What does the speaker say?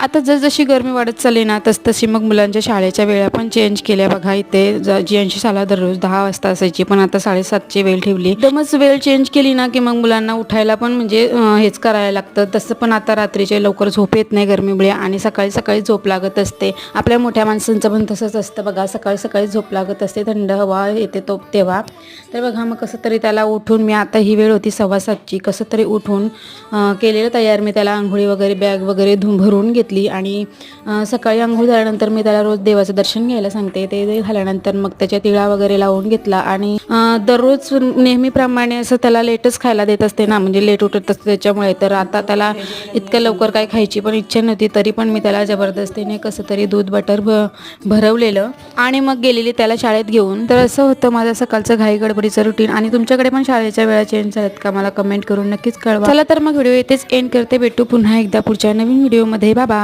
आता जसजशी गरमी वाढत चालली ना तसतशी मग मुलांच्या शाळेच्या वेळा पण चेंज केल्या बघा. इथे जी शाळा दररोज 10 वाजता असायची पण आता 7:30ची वेळ ठेवली. एकदमच वेळ चेंज केली ना की मग मुलांना उठायला पण म्हणजे हेच करायला लागतं. तसं पण आता रात्रीचे लवकर झोप येत नाही गरमीमुळे आणि सकाळी सकाळी झोप लागत असते. आपल्या मोठ्या माणसांचं पण तसंच असतं बघा, सकाळी सकाळी झोप लागत असते, थंड हवा येते तेव्हा. तर बघा मग कसं तरी त्याला उठून मी आता ही वेळ होती 7:15ची, कसं तरी उठून केलेलं तयार. मी त्याला आंघोळी वगैरे बॅग वगैरे भरून घेतली आणि सकाळी आंघोळ झाल्यानंतर मी त्याला रोज देवाचं दर्शन घ्यायला सांगते. ते झाल्यानंतर मग त्याच्या तिळा वगैरे लावून घेतला आणि दररोज नेहमीप्रमाणे असं त्याला लेटच खायला देत असते ना, म्हणजे लेट उठत असते त्याच्यामुळे. तर आता त्याला इतक्या लवकर काही खायची पण इच्छा नव्हती, तरी पण मी त्याला जबरदस्तीने कसं तरी दूध बटर भरवलेलं आणि मग गेलेली त्याला शाळेत घेऊन. तर असं होतं माझं सकाळचं घाई गडबडीचं रुटीन. आणि तुमच्याकडे पण शाळेच्या वेळा चेंज झाल्यात का मला कमेंट करून नक्कीच कळवा. चला तर मग व्हिडिओ इथेच एंड करते. भेटू पुन्हा एकदा पुढच्या नवीन व्हिडिओमध्ये. Bye bye.